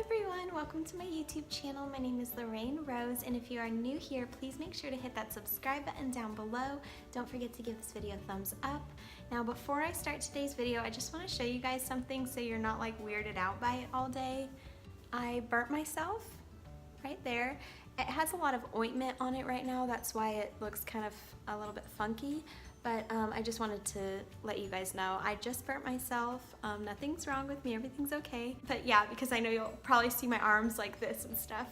everyone, welcome to my YouTube channel. My name is Lorraine Rose, and if you are new here, please make sure to hit that subscribe button down below. Don't forget to give this video a thumbs up. Now before I start today's video, I just want to show you guys something so you're not like weirded out by it all day. I burnt myself right there. It has a lot of ointment on it right now, that's why it looks kind of a little bit funky. But I just wanted to let you guys know I just burnt myself. Nothing's wrong with me, everything's okay. But yeah, because I know you'll probably see my arms like this and stuff.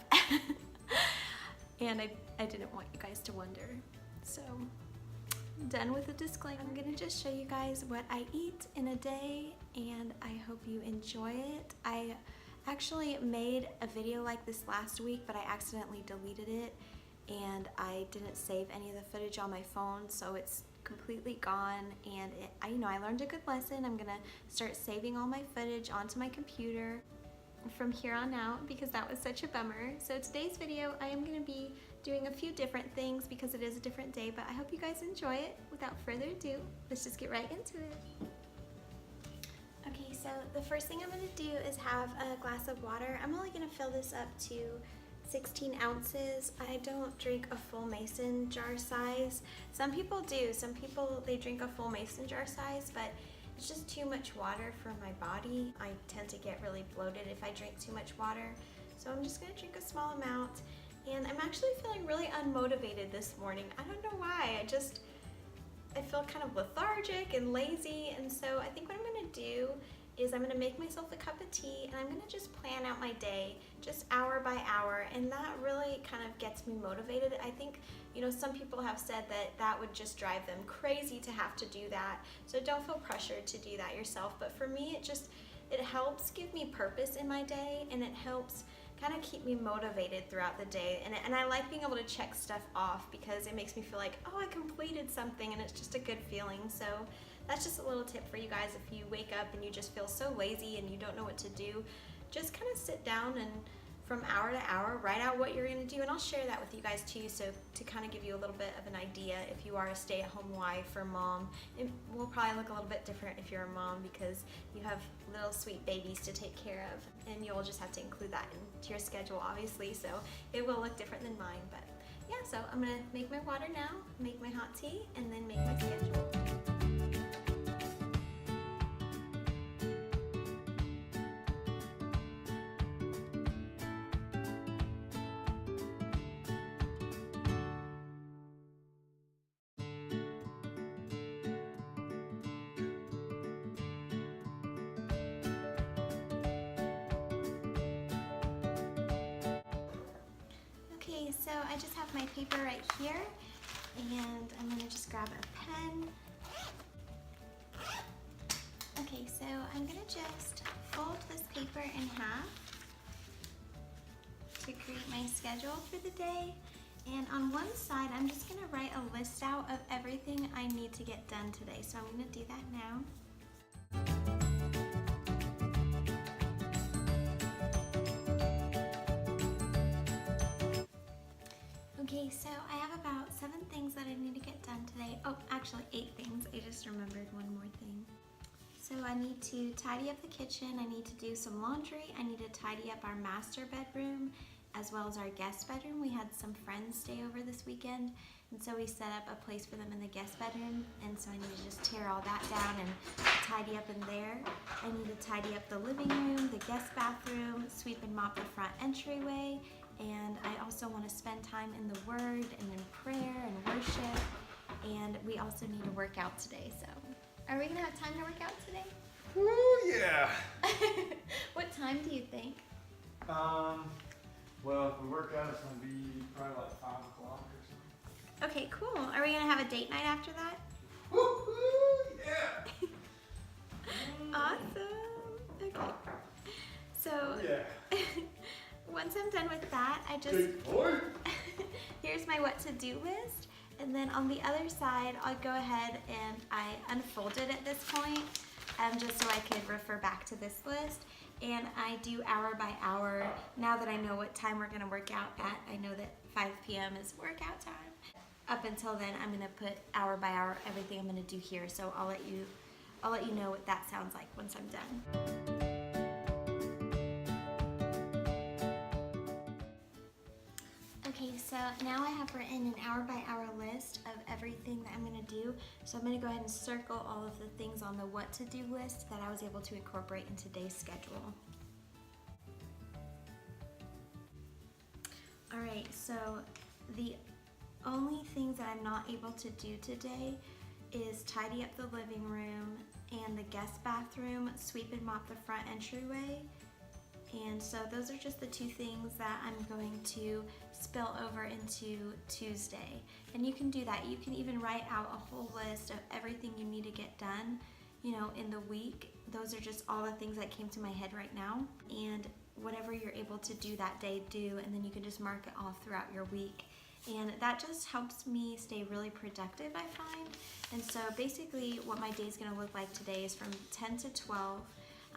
And I didn't want you guys to wonder. So, done with the disclaimer. I'm gonna just show you guys what I eat in a day, and I hope you enjoy it. I actually made a video like this last week, but I accidentally deleted it, and I didn't save any of the footage on my phone, so it's completely gone. And I learned a good lesson. I'm gonna start saving all my footage onto my computer from here on out because that was such a bummer. So today's video, I am gonna be doing a few different things because it is a different day, but I hope you guys enjoy it. Without further ado, let's just get right into it. Okay, so the first thing I'm gonna do is have a glass of water. I'm only gonna fill this up to 16 ounces. I don't drink a full mason jar size. Some people do. Some people, they drink a full mason jar size, but it's just too much water for my body. I tend to get really bloated if I drink too much water. So I'm just gonna drink a small amount. And I'm actually feeling really unmotivated this morning. I don't know why. I feel kind of lethargic and lazy. And so I think what I'm gonna do is I'm gonna make myself a cup of tea, and I'm gonna just plan out my day just hour by hour, and that really kind of gets me motivated. I think, some people have said that that would just drive them crazy to have to do that, so don't feel pressured to do that yourself. But for me, it helps give me purpose in my day, and it helps kind of keep me motivated throughout the day, and I like being able to check stuff off because it makes me feel like, oh, I completed something, and it's just a good feeling. So that's just a little tip for you guys. If you wake up and you just feel so lazy and you don't know what to do, just kind of sit down and from hour to hour write out what you're going to do, and I'll share that with you guys too, so to kind of give you a little bit of an idea if you are a stay-at-home wife or mom. It will probably look a little bit different if you're a mom because you have little sweet babies to take care of, and you'll just have to include that into your schedule obviously, so it will look different than mine. But yeah, so I'm going to make my water now, make my hot tea, and then make my schedule. Okay, so I just have my paper right here, and I'm going to just grab a pen. Okay, so I'm going to just fold this paper in half to create my schedule for the day. And on one side, I'm just going to write a list out of everything I need to get done today. So I'm going to do that now. Okay, so I have about 7 things that I need to get done today. Oh, actually 8 things. I just remembered one more thing. So I need to tidy up the kitchen. I need to do some laundry. I need to tidy up our master bedroom as well as our guest bedroom. We had some friends stay over this weekend, and so we set up a place for them in the guest bedroom, and so I need to just tear all that down and tidy up in there. I need to tidy up the living room, the guest bathroom, sweep and mop the front entryway, and I also want to spend time in the Word and in prayer and worship, and we also need to work out today. So, are we going to have time to work out today? Ooh, yeah. What time do you think? Well, if we work out, it's going to be probably like 5 o'clock or something. Okay, cool. Are we going to have a date night after that? Woo-hoo, yeah. Awesome. Okay. So, yeah. once I'm done with that, I just, here's my what to do list. And then on the other side, I'll go ahead and I unfold it at this point, just so I could refer back to this list. And I do hour by hour. Now that I know what time we're gonna work out at, I know that 5 p.m. is workout time. Up until then, I'm gonna put hour by hour everything I'm gonna do here. So I'll let you know what that sounds like once I'm done. so now I have written an hour-by-hour list of everything that I'm going to do. So I'm going to go ahead and circle all of the things on the what to do list that I was able to incorporate in today's schedule. Alright, so the only things that I'm not able to do today is tidy up the living room and the guest bathroom, sweep and mop the front entryway. And so those are just the two things that I'm going to spill over into Tuesday. And you can do that. You can even write out a whole list of everything you need to get done, you know, in the week. Those are just all the things that came to my head right now. And whatever you're able to do that day, do, and then you can just mark it off throughout your week. And that just helps me stay really productive, I find. And so basically what my day is going to look like today is from 10 to 12.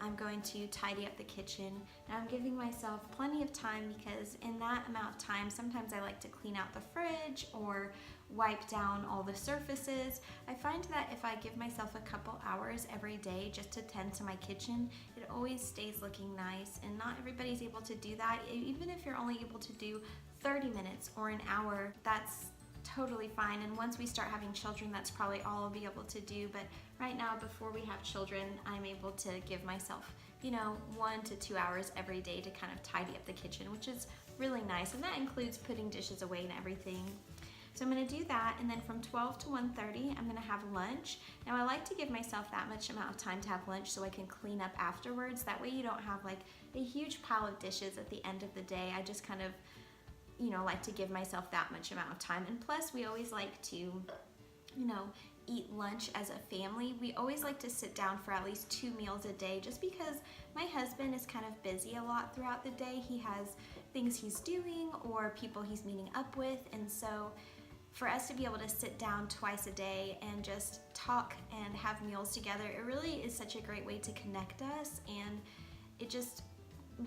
I'm going to tidy up the kitchen. Now I'm giving myself plenty of time because in that amount of time, sometimes I like to clean out the fridge or wipe down all the surfaces. I find that if I give myself a couple hours every day just to tend to my kitchen, it always stays looking nice, and not everybody's able to do that. Even if you're only able to do 30 minutes or an hour, that's totally fine. And once we start having children, that's probably all I'll be able to do. But right now, before we have children, I'm able to give myself, you know, 1 to 2 hours every day to kind of tidy up the kitchen, which is really nice. And that includes putting dishes away and everything. So I'm going to do that, and then from 12 to 1:30, I'm going to have lunch. Now I like to give myself that much amount of time to have lunch so I can clean up afterwards. That way you don't have like a huge pile of dishes at the end of the day. I just kind of, you know, like to give myself that much amount of time. And plus we always like to, you know, eat lunch as a family. We always like to sit down for at least 2 meals a day, just because my husband is kind of busy a lot throughout the day. He has things he's doing or people he's meeting up with, and so for us to be able to sit down twice a day and just talk and have meals together, it really is such a great way to connect us, and it just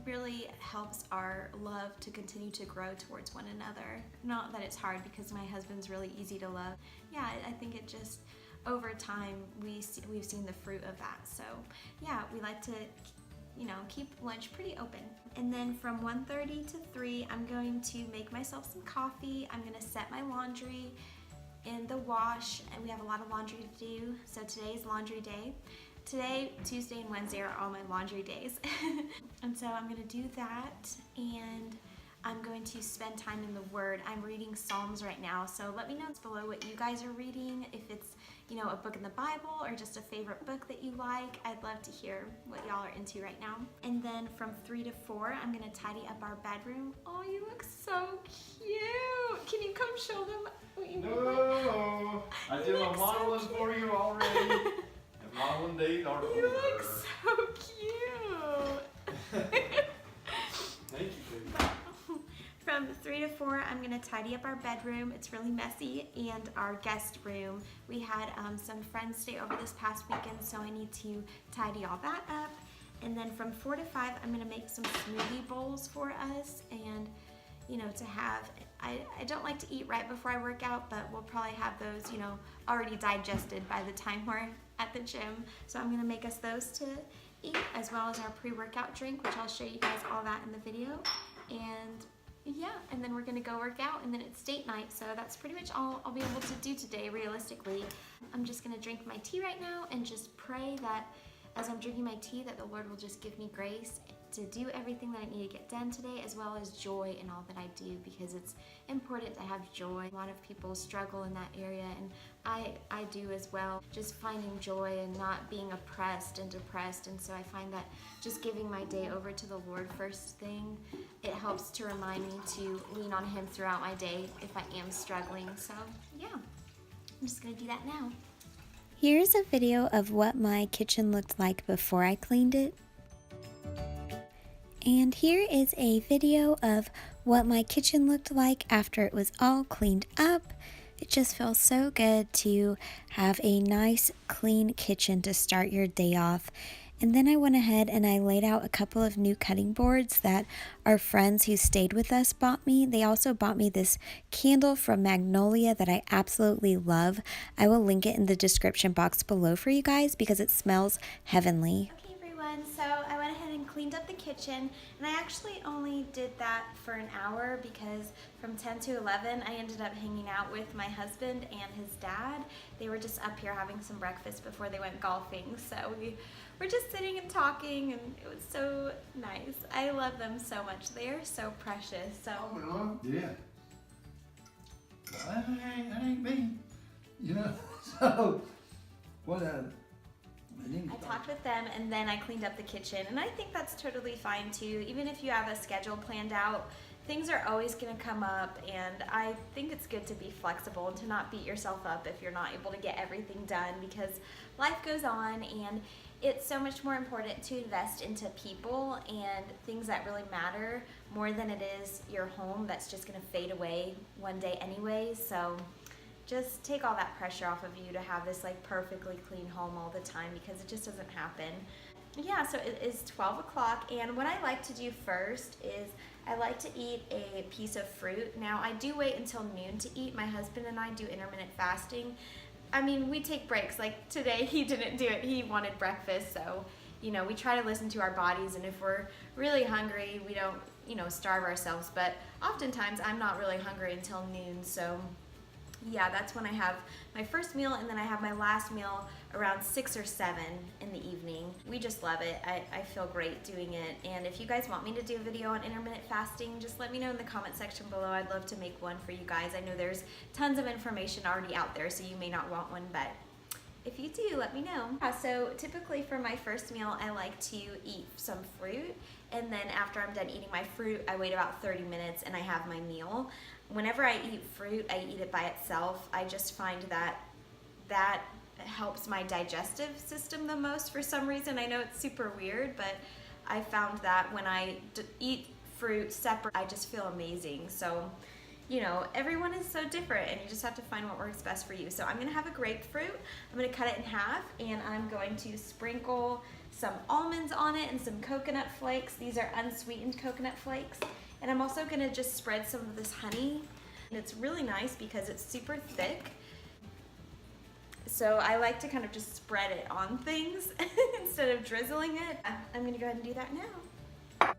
really helps our love to continue to grow towards one another. Not that it's hard, because my husband's really easy to love. Yeah, I think it just, over time, we've seen the fruit of that. So yeah, we like to, you know, keep lunch pretty open. And then from 1:30 to 3, I'm going to make myself some coffee. I'm going to set my laundry in the wash, and we have a lot of laundry to do. So today's laundry day. Today, Tuesday, and Wednesday are all my laundry days. And so I'm going to do that, and I'm going to spend time in the Word. I'm reading Psalms right now, so let me know below what you guys are reading, if it's, you know, a book in the Bible or just a favorite book that you like. I'd love to hear what y'all are into right now. And then from 3 to 4, I'm going to tidy up our bedroom. Oh, you look so cute. Can you come show them what you look like? No, I did my modeling so for you already. And modeling days are over. You look so cute. Thank you, baby. From 3 to 4, I'm going to tidy up our bedroom. It's really messy, and our guest room. We had some friends stay over this past weekend, so I need to tidy all that up. And then from 4 to 5, I'm going to make some smoothie bowls for us, and, you know, to have. I don't like to eat right before I work out, but we'll probably have those, you know, already digested by the time we're at the gym. So I'm going to make us those to eat, as well as our pre-workout drink, which I'll show you guys all that in the video. And yeah, and then we're gonna go work out, and then it's date night, so that's pretty much all I'll be able to do today, realistically. I'm just gonna drink my tea right now and just pray that as I'm drinking my tea, that the Lord will just give me grace to do everything that I need to get done today, as well as joy in all that I do, because it's important to have joy. A lot of people struggle in that area, and I do as well. Just finding joy and not being oppressed and depressed. And so I find that just giving my day over to the Lord first thing, it helps to remind me to lean on Him throughout my day if I am struggling. So yeah, I'm just gonna do that now. Here's a video of what my kitchen looked like before I cleaned it. And here is a video of what my kitchen looked like after it was all cleaned up. It just feels so good to have a nice clean kitchen to start your day off. And then I went ahead and I laid out a couple of new cutting boards that our friends who stayed with us bought me. They also bought me this candle from Magnolia that I absolutely love. I will link it in the description box below for you guys because it smells heavenly. Okay everyone, so I went ahead and cleaned cleaned up the kitchen, and I actually only did that for an hour because from 10 to 11 I ended up hanging out with my husband and his dad. They were just up here having some breakfast before they went golfing, so we were just sitting and talking, and it was so nice. I love them so much. They are so precious. So Yeah. That ain't me. You know, so what I talked with them, and then I cleaned up the kitchen, and I think that's totally fine too. Even if you have a schedule planned out, things are always going to come up, and I think it's good to be flexible and to not beat yourself up if you're not able to get everything done, because life goes on, and it's so much more important to invest into people and things that really matter more than it is your home that's just going to fade away one day anyways. So just take all that pressure off of you to have this like perfectly clean home all the time, because it just doesn't happen. Yeah, so it is 12 o'clock, and what I like to do first is I like to eat a piece of fruit. Now, I do wait until noon to eat. My husband and I do intermittent fasting. I mean, we take breaks. Like today, he didn't do it. He wanted breakfast, so, you know, we try to listen to our bodies, and if we're really hungry, we don't, you know, starve ourselves. But oftentimes, I'm not really hungry until noon, so yeah, that's when I have my first meal, and then I have my last meal around 6 or 7 in the evening. We just love it. I feel great doing it. And if you guys want me to do a video on intermittent fasting, just let me know in the comment section below. I'd love to make one for you guys. I know there's tons of information already out there, so you may not want one, but if you do, let me know. So typically for my first meal, I like to eat some fruit, and then after I'm done eating my fruit, I wait about 30 minutes and I have my meal. Whenever I eat fruit, I eat it by itself. I just find that that helps my digestive system the most for some reason. I know it's super weird, but I found that when I eat fruit separate, I just feel amazing. So, you know, everyone is so different, and you just have to find what works best for you. So I'm gonna have a grapefruit. I'm gonna cut it in half, and I'm going to sprinkle some almonds on it and some coconut flakes. These are unsweetened coconut flakes. And I'm also gonna just spread some of this honey. And it's really nice because it's super thick. So I like to kind of just spread it on things instead of drizzling it. I'm gonna go ahead and do that now.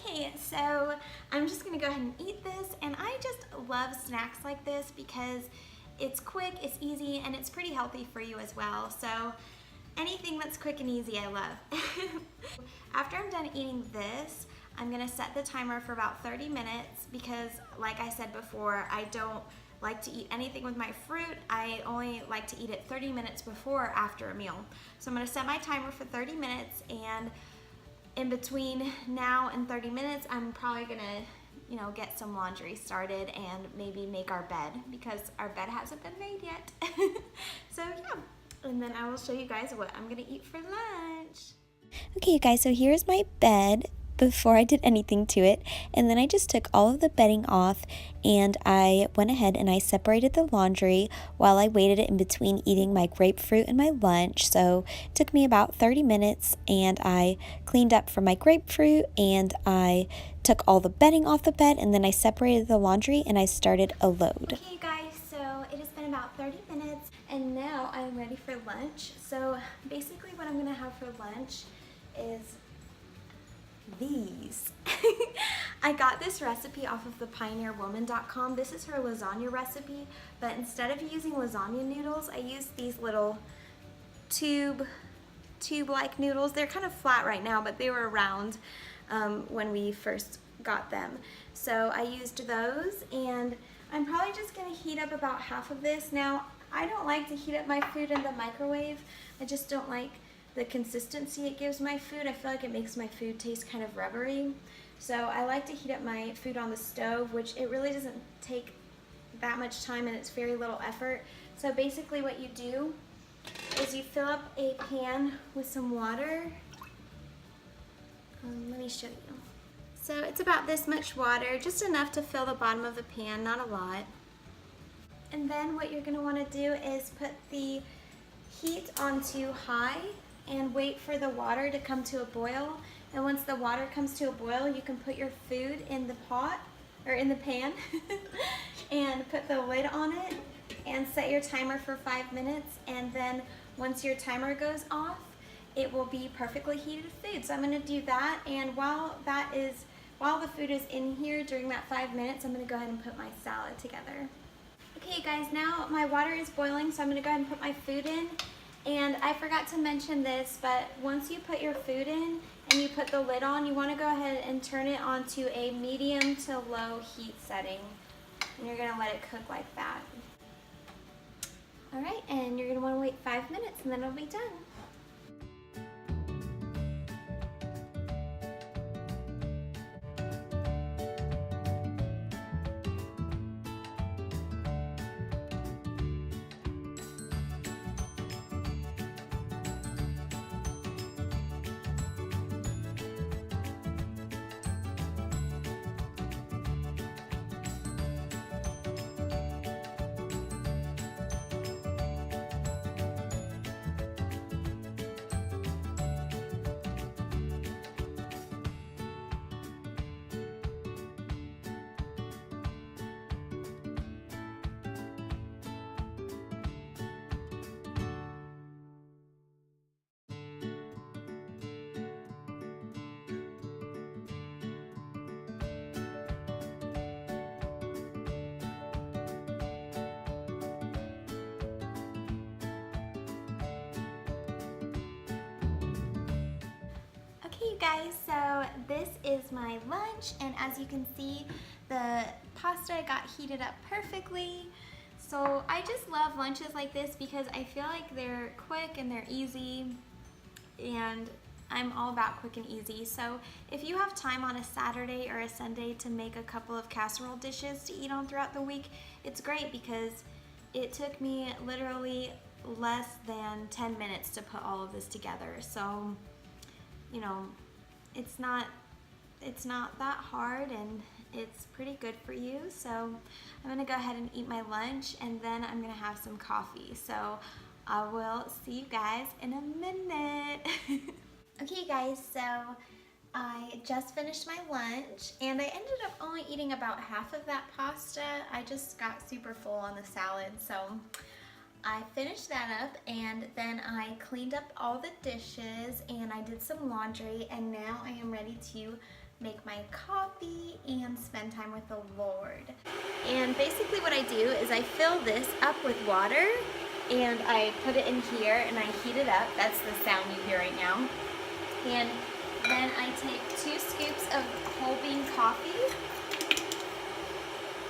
Okay, so I'm just gonna go ahead and eat this, and I just love snacks like this because it's quick, it's easy, and it's pretty healthy for you as well. So anything that's quick and easy, I love. After I'm done eating this, I'm gonna set the timer for about 30 minutes because, like I said before, I don't like to eat anything with my fruit. I only like to eat it 30 minutes before or after a meal. So I'm gonna set my timer for 30 minutes, and in between now and 30 minutes, I'm probably gonna, you know, get some laundry started and maybe make our bed because our bed hasn't been made yet. So yeah, and then I will show you guys what I'm gonna eat for lunch. Okay, you guys, so here's my bed before I did anything to it, and then I just took all of the bedding off, and I went ahead and I separated the laundry while I waited in between eating my grapefruit and my lunch. So it took me about 30 minutes, and I cleaned up for my grapefruit, and I took all the bedding off the bed, and then I separated the laundry and I started a load. Okay, you guys, so it has been about 30 minutes, and now I'm ready for lunch. So basically what I'm gonna have for lunch is these. I got this recipe off of the pioneerwoman.com. This is her lasagna recipe, but instead of using lasagna noodles, I used these little tube-like noodles. They're kind of flat right now, but they were round when we first got them. So I used those, and I'm probably just gonna heat up about half of this. Now, I don't like to heat up my food in the microwave. I just don't like the consistency it gives my food. I feel like it makes my food taste kind of rubbery. So I like to heat up my food on the stove, which it really doesn't take that much time and it's very little effort. So basically what you do is you fill up a pan with some water. Let me show you. So it's about this much water, just enough to fill the bottom of the pan, not a lot. And then what you're gonna wanna do is put the heat onto high and wait for the water to come to a boil. And once the water comes to a boil, you can put your food in the pot, or in the pan, and put the lid on it and set your timer for 5 minutes. And then once your timer goes off, it will be perfectly heated food. So I'm gonna do that, and while the food is in here during that 5 minutes, I'm gonna go ahead and put my salad together. Okay guys, now my water is boiling, so I'm gonna go ahead and put my food in. And I forgot to mention this, but once you put your food in and you put the lid on, you wanna go ahead and turn it onto a medium to low heat setting. And you're gonna let it cook like that. All right, and you're gonna wanna wait 5 minutes and then it'll be done. Okay you guys, so this is my lunch, and as you can see, the pasta got heated up perfectly. So I just love lunches like this because I feel like they're quick and they're easy, and I'm all about quick and easy. So if you have time on a Saturday or a Sunday to make a couple of casserole dishes to eat on throughout the week, it's great because it took me literally less than 10 minutes to put all of this together. So, you know, it's not that hard, and it's pretty good for you. So I'm gonna go ahead and eat my lunch, and then I'm gonna have some coffee. So I will see you guys in a minute. Okay guys, so I just finished my lunch, and I ended up only eating about half of that pasta. I just got super full on the salad, so I finished that up, and then I cleaned up all the dishes, and I did some laundry, and now I am ready to make my coffee and spend time with the Lord. And basically what I do is I fill this up with water, and I put it in here and I heat it up. That's the sound you hear right now. And then I take 2 scoops of whole bean coffee,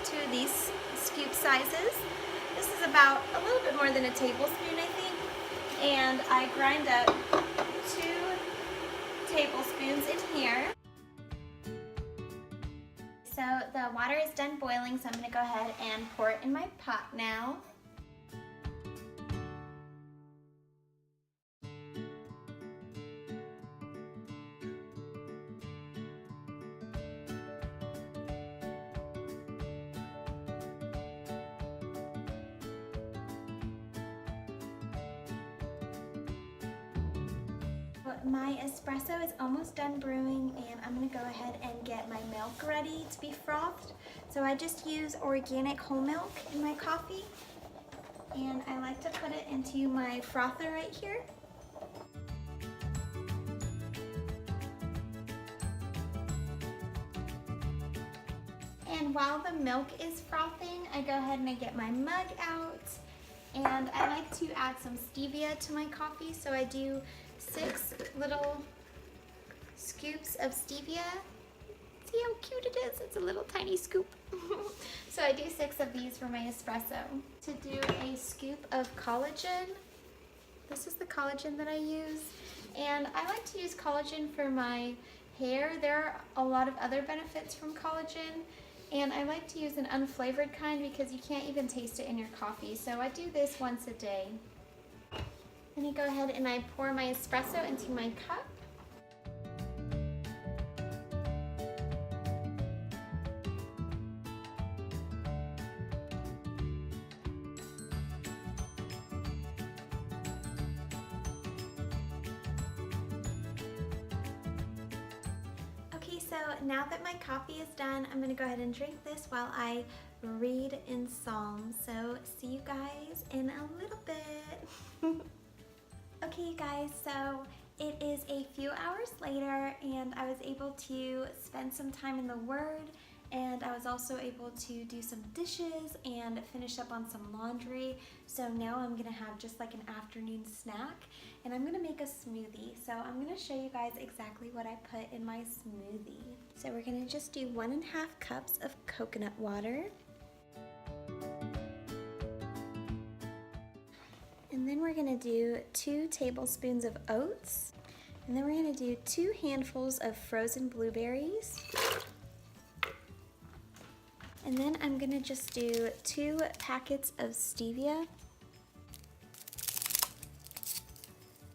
2 of these scoop sizes. This is about a little bit more than a tablespoon, I think. And I grind up 2 tablespoons in here. So the water is done boiling, so I'm gonna go ahead and pour it in my pot now. My espresso is almost done brewing, and I'm gonna go ahead and get my milk ready to be frothed. So I just use organic whole milk in my coffee, and I like to put it into my frother right here. And while the milk is frothing, I go ahead and I get my mug out, and I like to add some stevia to my coffee, so I do 6 little scoops of stevia. See how cute it is? It's a little tiny scoop. So I do 6 of these for my espresso. To do a scoop of collagen. This is the collagen that I use. And I like to use collagen for my hair. There are a lot of other benefits from collagen. And I like to use an unflavored kind because you can't even taste it in your coffee. So I do this once a day. Then I go ahead and I pour my espresso into my cup. Okay, so now that my coffee is done, I'm gonna go ahead and drink this while I read in Psalms. So see you guys in a little bit. Okay, you guys, so it is a few hours later and I was able to spend some time in the Word, and I was also able to do some dishes and finish up on some laundry. So now I'm gonna have just like an afternoon snack, and I'm gonna make a smoothie. So I'm gonna show you guys exactly what I put in my smoothie. So we're gonna just do 1.5 cups of coconut water. And then we're gonna do 2 tablespoons of oats. And then we're gonna do 2 handfuls of frozen blueberries. And then I'm gonna just do 2 packets of stevia.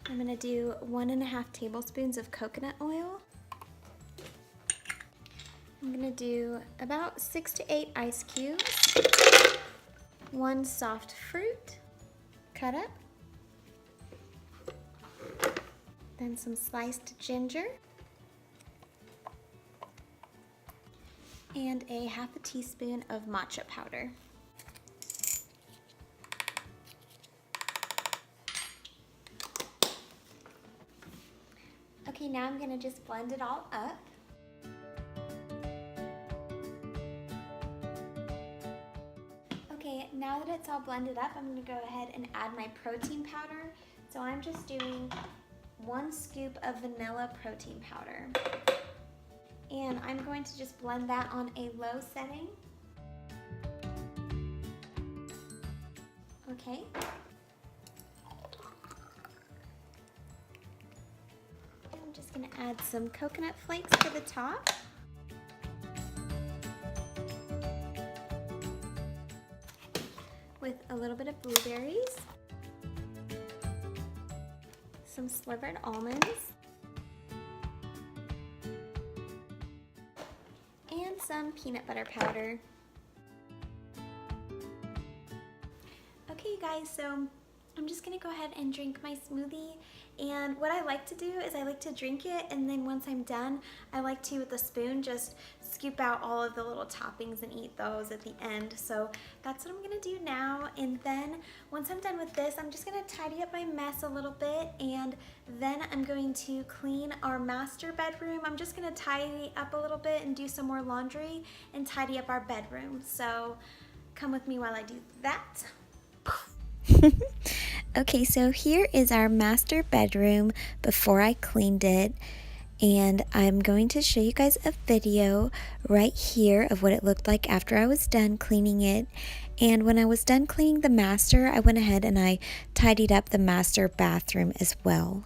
I'm gonna do 1.5 tablespoons of coconut oil. I'm gonna do about 6 to 8 ice cubes. 1 soft fruit cut up. Then some sliced ginger. And a 1/2 teaspoon of matcha powder. Okay, now I'm gonna just blend it all up. Okay, now that it's all blended up, I'm gonna go ahead and add my protein powder. So I'm just doing 1 scoop of vanilla protein powder. And I'm going to just blend that on a low setting. Okay. I'm just gonna add some coconut flakes to the top. With a little bit of blueberries. Some slivered almonds. And some peanut butter powder. Okay, you guys, so I'm just gonna go ahead and drink my smoothie. And what I like to do is I like to drink it, and then once I'm done, I like to, with a spoon, just scoop out all of the little toppings and eat those at the end. So that's what I'm gonna do now. And then once I'm done with this, I'm just gonna tidy up my mess a little bit, and then I'm going to clean our master bedroom. I'm just gonna tidy up a little bit and do some more laundry and tidy up our bedroom. So come with me while I do that. Okay, so here is our master bedroom before I cleaned it, and I'm going to show you guys a video right here of what it looked like after I was done cleaning it. And when I was done cleaning the master, I went ahead and I tidied up the master bathroom as well.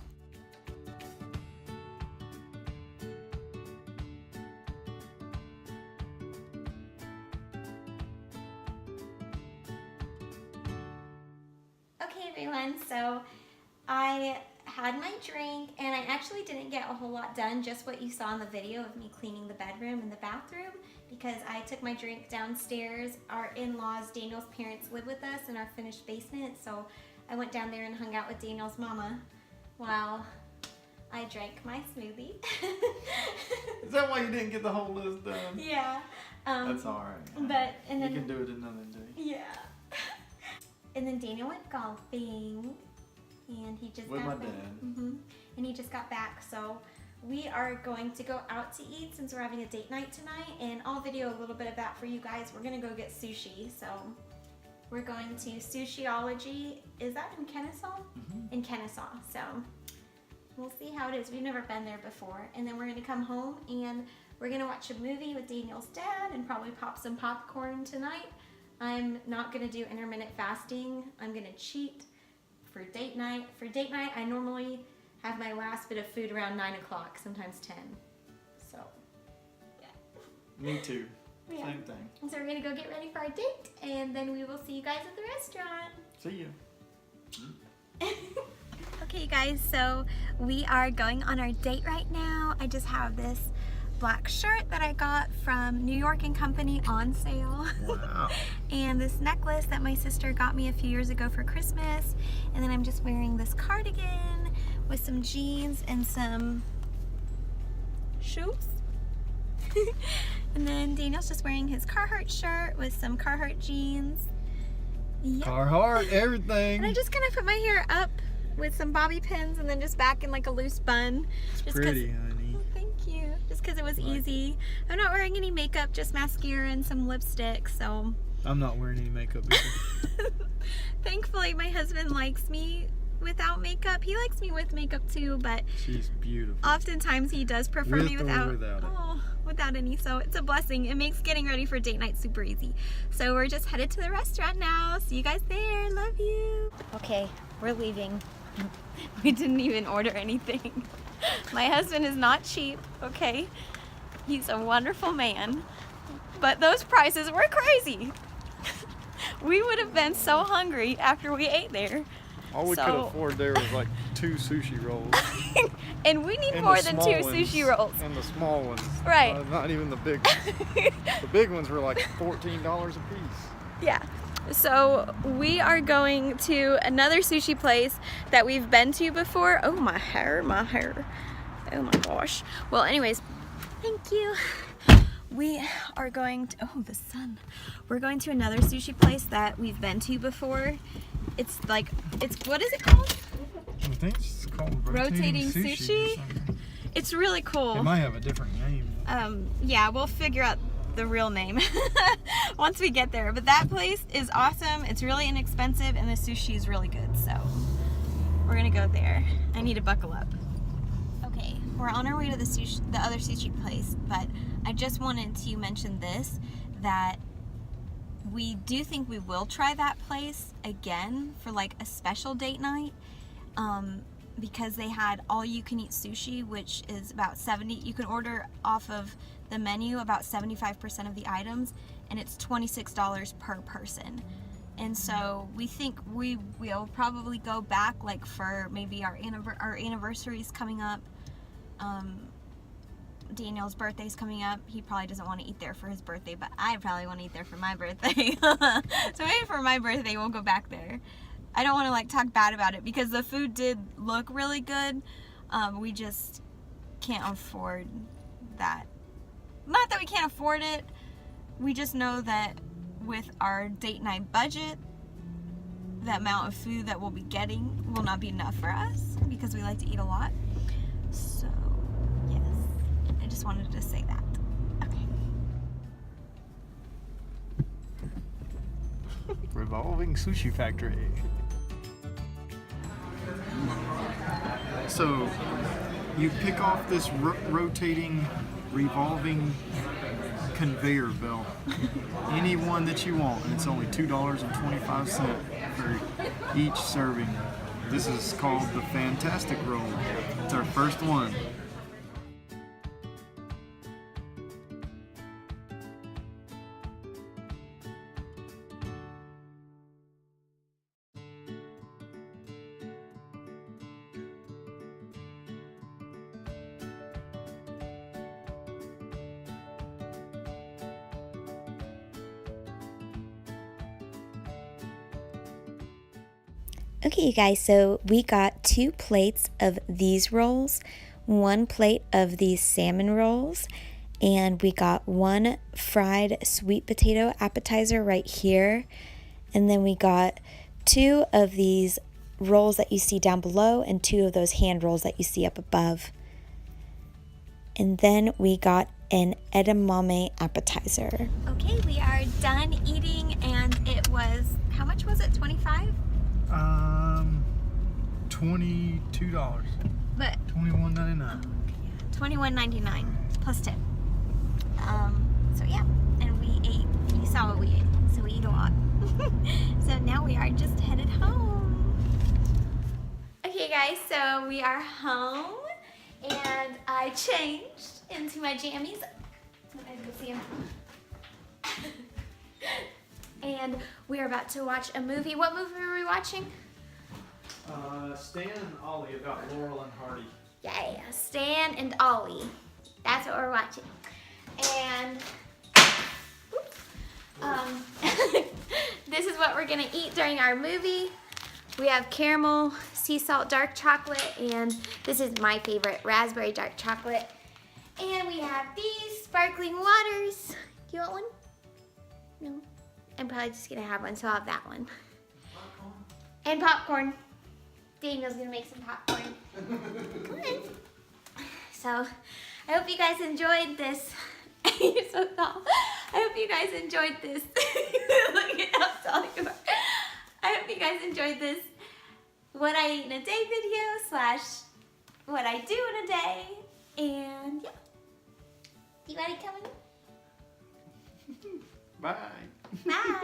Okay, everyone, so I had my drink, and I actually didn't get a whole lot done, just what you saw in the video of me cleaning the bedroom and the bathroom, because I took my drink downstairs. Our in-laws, Daniel's parents, live with us in our finished basement, so I went down there and hung out with Daniel's mama while I drank my smoothie. Is that why you didn't get the whole list done? Yeah. That's alright. And then You can do it another day. yeah. And then Daniel went golfing, and he just With got my back. dad. And he just got back, so we are going to go out to eat since we're having a date night tonight, and I'll video a little bit of that for you guys. We're gonna go get sushi, so we're going to Sushiology. Is that in Kennesaw? In Kennesaw, so we'll see how it is. We've never been there before. And then we're gonna come home and we're gonna watch a movie with Daniel's dad and probably pop some popcorn tonight. I'm not gonna do intermittent fasting. I'm gonna cheat for date night. For date night, I normally have my last bit of food around 9 o'clock, sometimes 10. So, yeah. Me too. Yeah. Same thing. So we're gonna go get ready for our date, and then we will see you guys at the restaurant. See you. Okay, you guys, so we are going on our date right now. I just have this black shirt that I got from New York & Company on sale. Wow. And this necklace that my sister got me a few years ago for Christmas. And then I'm just wearing this cardigan with some jeans and some shoes. And then Daniel's just wearing his Carhartt shirt with some Carhartt jeans. Yep. Carhartt, everything. And I'm just gonna put my hair up with some bobby pins and then just back in like a loose bun. It's Just pretty, honey. Oh, thank you. Just because it was Like easy. I'm not wearing any makeup, just mascara and some lipstick, so. I'm not wearing any makeup either. Thankfully, my husband likes me without makeup. He likes me with makeup too, but She's beautiful. oftentimes he does prefer me With or without. without it? Oh, without any. So it's a blessing. It makes getting ready for date night super easy. So we're just headed to the restaurant now. See you guys there. Love you. Okay, we're leaving. We didn't even order anything. My husband is not cheap, okay? He's a wonderful man. But those prices were crazy. We would have been so hungry after we ate there. All we could afford there was like 2 sushi rolls. And we need And more the than small 2 ones. sushi rolls. And the small ones. Right. Not even the big ones. The big ones were like $14 a piece. Yeah. So we are going to another sushi place that we've been to before. Oh, my hair, my hair. Oh my gosh. Well, anyways, thank you. We are going to, oh, the sun. We're going to another sushi place that we've been to before. It's like, what is it called? I think it's called Rotating Sushi. Sushi? or something. It's really cool. It might have a different name. Yeah, we'll figure out the real name once we get there. But that place is awesome. It's really inexpensive and the sushi is really good. So we're gonna go there. I need to buckle up. Okay, we're on our way to the other sushi place, but I just wanted to mention this, that we do think we will try that place again for like a special date night. Because they had all-you-can-eat sushi, which is about 70. You can order off of the menu about 75% of the items, and it's $26 per person. And so we think we will probably go back, like for maybe our anniversary's coming up. Daniel's birthday's coming up. He probably doesn't want to eat there for his birthday, but I probably want to eat there for my birthday. So maybe for my birthday we'll go back there. I don't want to like talk bad about it because the food did look really good. We just can't afford that. Not that we can't afford it. We just know that with our date night budget, the amount of food that we'll be getting will not be enough for us because we like to eat a lot. So, yes. I just wanted to say that. Okay. Revolving Sushi Factory. So you pick off this rotating, revolving conveyor belt, any one that you want, and it's only $2.25 for each serving. This is called the Fantastic Roll. It's our first one. Okay, you guys, so we got 2 plates of these rolls, 1 plate of these salmon rolls, and we got 1 fried sweet potato appetizer right here. And then we got 2 of these rolls that you see down below and 2 of those hand rolls that you see up above. And then we got an edamame appetizer. Okay, we are done eating, and it was, how much was it? 25? $22. But $21.99. $21.99 plus tip. So yeah, and we ate. You saw what we ate. So we eat a lot. So now we are just headed home. Okay, guys. So we are home, and I changed into my jammies. Let me go see 'em. and we are about to watch a movie. What movie are we watching? Stan and Ollie about Laurel and Hardy. Yeah, Stan and Ollie. That's what we're watching. And this is what we're gonna eat during our movie. We have caramel, sea salt, dark chocolate, and this is my favorite, raspberry dark chocolate. And we have these sparkling waters. Do you want one? No? I'm probably just gonna have one, so I'll have that one. Popcorn. And popcorn. Daniel's gonna make some popcorn. Come on. So, I hope you guys enjoyed this. You're so tall. I hope you guys enjoyed this. Look at how tall you are. I hope you guys enjoyed this what I eat in a day video / what I do in a day. And yeah. You ready, coming? Bye. Bye.